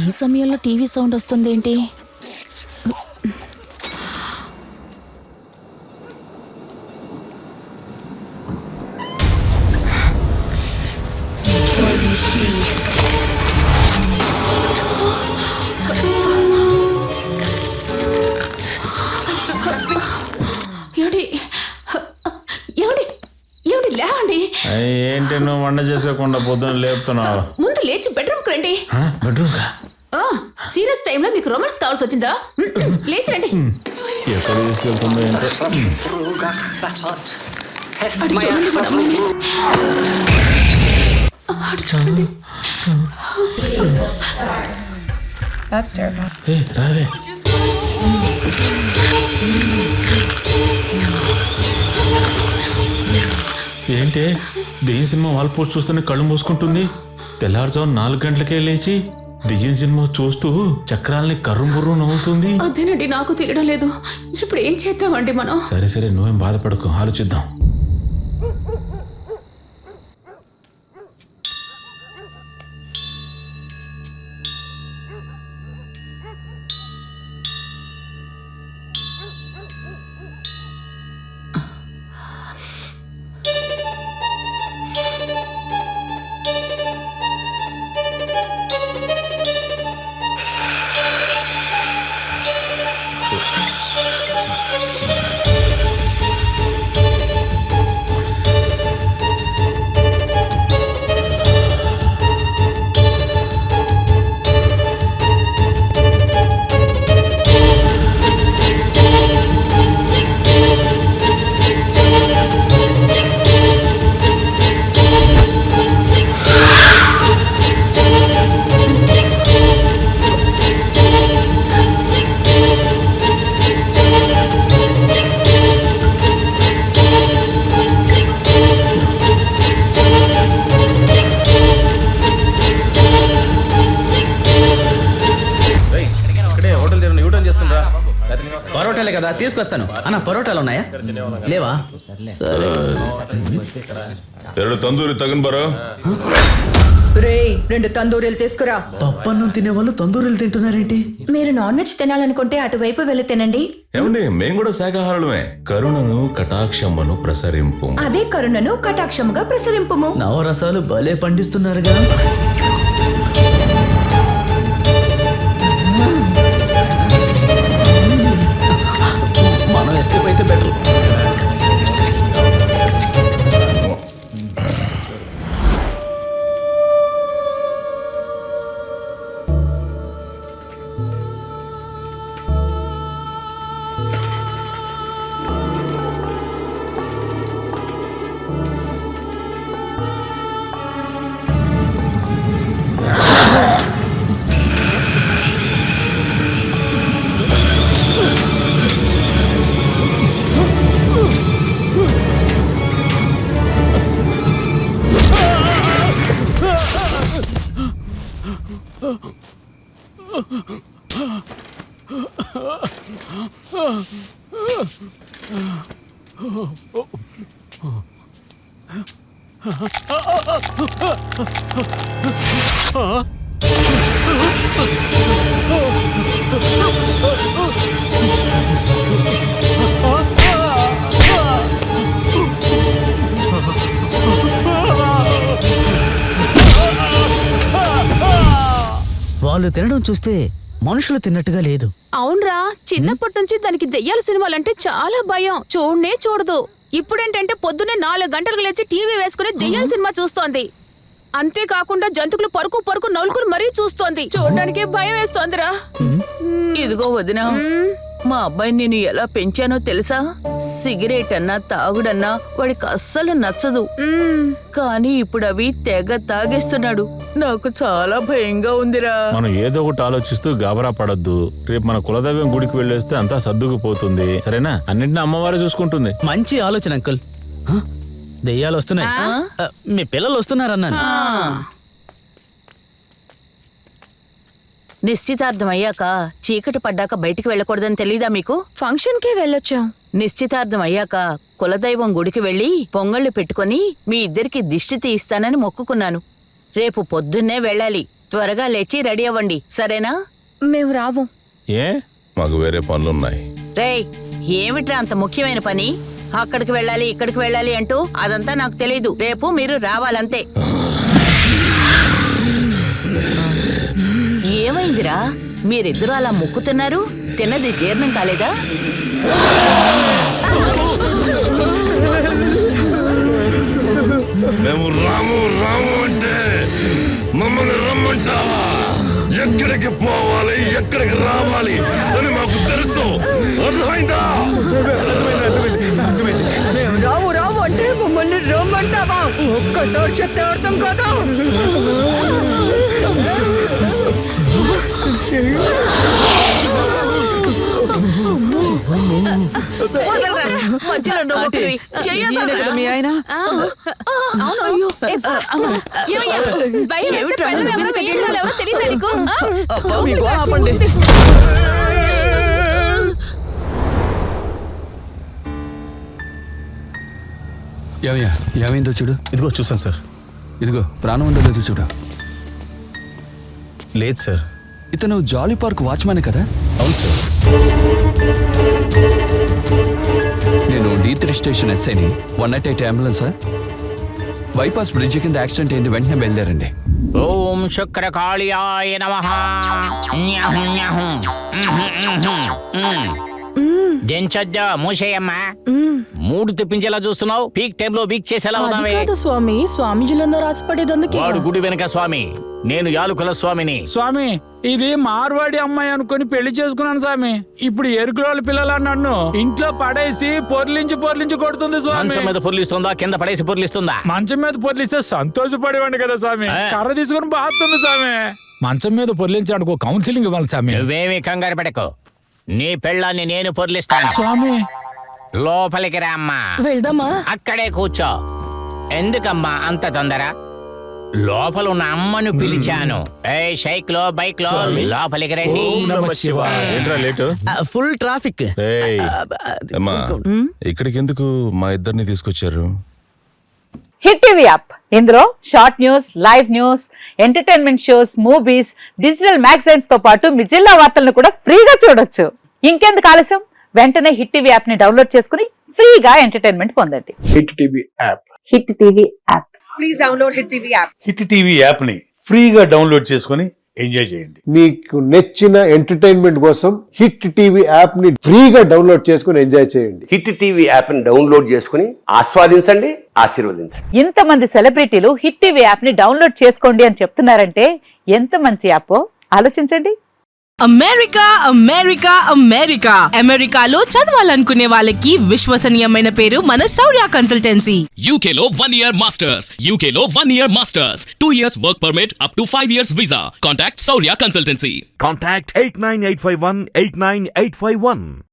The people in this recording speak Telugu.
ఈ సమయంలో టీవీ సౌండ్ వస్తుందేంటి? ఏంటి నువ్వు వంట చేసుకోకుండా పొద్దున్న లేపుతున్నావు? ముందు లేచి బెడ్రూమ్కి రండి. బెడ్రూమ్కా? సీరియస్ టైంలో మీకు రొమాన్స్ కావాల్సి వచ్చిందా? లేచి రండి. ఎక్కడ తీసుకెళ్తుందో ఏంటో. రావే. ఏంటి దెయ్యం సినిమా వాల్ పోస్ట్ చూస్తూనే కళ్ళు మూసుకుంటుంది? తెల్లారుజాము 4 గంటలకే లేచి దెయ్యం సినిమా చూస్తూ చక్రాలని కర్రుంబుర్రు నవ్వుతుంది. అదేనండి, నాకు తెలియడం లేదు. ఇప్పుడు ఏం చేద్దామండి మనం? సరే నువ్వేం బాధపడకు, ఆలోచిద్దాం. పరోటాలే కదా, తీసుకొస్తాను. అన్న పరోటాలు ఉన్నాయా? లేవా? సరే. 2 తందూరి తగిన బరో. రేయ్, 2 తందూరీలు తీసుకురా. పప్పన్నం తినేవాళ్ళు తందూరీలు తింటున్నారేంటి? మీరు నాన్ వెజ్ తినాలనుకుంటే అటువైపు వెళ్ళి తినండి. ఏమండి, మేము కూడా శాకాహారులమే. కరుణను కటాక్షమును ప్రసరింపు. అదే కరుణను కటాక్షముగా ప్రసరింపుము. నవరసాలు భలే పండిస్తున్నారుగా. మనం ఎస్కేప్ అయితే బెటర్. వాళ్ళు తినడం చూస్తే మనుషులు తిన్నట్టుగా లేదు. అవునరా, చిన్నప్పటి నుంచి దానికి దెయ్యాల సినిమాలంటే చాలా భయం. చూడనే చూడదు. ఇప్పుడేంటంటే పొద్దున్నే 4 గంటలకు లేచి టీవీ వేసుకుని దెయ్యాల సినిమా చూస్తోంది. అంతేకాకుండా జంతువులు పరుకు నౌలుకుని మరీ చూస్తోంది. చూడడానికి భయం వేస్తోందిరా. ఇదిగో వదినా, మా అబ్బాయి నేను ఎలా పెంచానో తెలుసా? సిగరెట్ అన్నా తాగుడన్నా వాడికి అస్సలు నచ్చదు. కానీ ఇప్పుడు అవి తెగ తాగేస్తున్నాడు. నాకు చాలా భయంగా ఉందిరా. మనం ఏదో ఒకటి ఆలోచిస్తూ గాబరా పడద్దు. రేపు మన కులదైవం గుడికి వెళ్ళేస్తే అంతా సర్దుకుపోతుంది. సరేనా? అన్నింటినీ అమ్మవారే చూసుకుంటుంది. మంచి ఆలోచన అంకుల్. దెయ్యాలు వస్తున్నాయి. మీ పిల్లలు వస్తున్నారన్నాను. నిశ్చితార్థం అయ్యాక చీకటి పడ్డాక బయటికి వెళ్ళకూడదని తెలీదా మీకు? ఫంక్షన్ కే వెళ్ళొచ్చాం. నిశ్చితార్థం అయ్యాక కులదైవం గుడికి వెళ్ళి పొంగళ్ళు పెట్టుకుని మీ ఇద్దరికి దిష్టి తీయిస్తానని మొక్కుకున్నాను. రేపు పొద్దున్నే వెళ్ళాలి. త్వరగా లేచి రెడీ అవ్వండి, సరేనా? మేము రావు. ఏ మాకు వేరే పనులున్నాయి. రేయ్, ఏమిట్రా అంత ముఖ్యమైన పని? అక్కడికి వెళ్ళాలి ఇక్కడికి వెళ్ళాలి అంటూ అదంతా నాకు తెలీదు. రేపు మీరు రావాలంతే. ఏమైందిరా, మీరిద్దరూ అలా ముక్కుతున్నారు? తిన్నది జీర్ణం కాలేదా? మేము రాము రాము అంటే మమ్మల్ని రమ్మంటావా? ఎక్కడికి పోవాలి ఎక్కడికి రావాలి అని మాకు తెలుసు. అర్థమైందా? మేము రావు రావు అంటే మమ్మల్ని రమ్మంటావా? ఒక్కసారి చెప్తే అర్థం కదా. వదలరా, మధ్యలో నువ్వు ఒకటివి. చెయ్యొద్దురా. మీ ఆయన అవును. అయ్యో. ఏమయ్యా? భయం వేస్తే పెళ్ళం ఎవరో వేయడాలు ఎవరో తెలీదా నీకు? ఆపండి. ఏమయ్యా ఏమైందో చూడు. ఇదిగో చూసాను సార్. ఇదిగో ప్రాణం ఉందో లేదో చూడు. లేదు సార్. ఇతను జాలీ పార్క్ వాచ్మెన్ కదా? అవును సార్. నేను D3 స్టేషన్ ఎస్ఐని. 198 అంబులెన్స్ సార్. బైపాస్ బ్రిడ్జ్ కింద యాక్సిడెంట్ అయింది, వెంటనే బయలుదేరండి. ఓం శుక్రకాళియాయ నమః. దించొద్దు, మూసేయమ్మా. మూడు తెప్పించేలా చూస్తున్నావు, పీక్ టైం లో బీక్ చేసేలా ఉన్నావే. స్వామి, స్వామీజీలందో రాసిపడేది అందుకే. వాడు గుడి వెనక స్వామి, నేను యాలుకుల స్వామిని. స్వామి, ఇది మార్వాడి అమ్మాయి అనుకుని పెళ్లి చేసుకున్నాను స్వామి. ఇప్పుడు ఎరుకుల పిల్లలు నన్ను ఇంట్లో పడేసి పొర్లించి కొడుతుంది స్వామి. మంచం మీద పొర్లిస్తుందా, కింద పడేసి పొర్లిస్తుందా? మంచం మీద పొర్లిస్తే సంతోషపడేవాడి కదా స్వామి. కర్ర తీసుకుని బాగుతుంది స్వామి. మంచం మీద పొర్లించడానికి కౌన్సిలింగ్ ఇవ్వాలి స్వామి. నువ్వేమి కంగారు పెడకు, నీ పెళ్ళాన్ని నేను పొర్లిస్తాను. స్వామి, లోపలికి రామ్మా. వెళ్దామా? అక్కడే కూర్చో. ఎందుకమ్మా అంత తొందర? లోపల ఉన్న అమ్మను పిలిచాను. ఏ షైక్ లో బైక్ లో లోపలికి రండి. ఏంట్రా లేటు? Full traffic. ఏయ్, అమ్మా, ఇక్కడికి ఎందుకు మా ఇద్దరిని తీసుకొచ్చారు? హిట్ టీవీ యాప్, ఇందులో short news, live news, entertainment shows, movies, digital magazines తో పాటు మీ జిల్లా వార్తలను కూడా ఫ్రీగా చూడొచ్చు. ఇంకెందుకు ఆలస్యం, వెంటనే హిట్ టీవీ యాప్ ని డౌన్లోడ్ చేసుకుని ఫ్రీగా ఎంటర్టైన్మెంట్ పొందండి. Hit TV app. Hit TV app. Please download hit TV app. Hit TV app ని ఫ్రీగా డౌన్లోడ్ చేసుకుని ఎంజాయ్ చేయండి. మీకు నచ్చిన ఎంటర్టైన్మెంట్ కోసం హిట్ టీవీ యాప్ ని ఫ్రీగా డౌన్లోడ్ చేసుకుని ఎంజాయ్ చేయండి. హిట్ టీవీ యాప్ ని డౌన్లోడ్ చేసుకుని ఆస్వాదించండి, ఆశీర్వదించండి. ఇంతమంది సెలబ్రిటీలు హిట్ టీవీ యాప్ ని డౌన్లోడ్ చేసుకోండి అని చెప్తున్నారంటే ఎంత మంచి యాప్ ఆలోచించండి. అమెరికా అమెరికా అమెరికా అమెరికాలో చదవాలనుకునే వాళ్ళకి విశ్వసనీయమైన పేరు మన శౌర్య కన్సల్టెన్సీ. UK లో 1 year masters, UK లో 1 year masters, 2 years work permit up to 5 years visa. Contact Saurya Consultancy. Contact 89851 89851.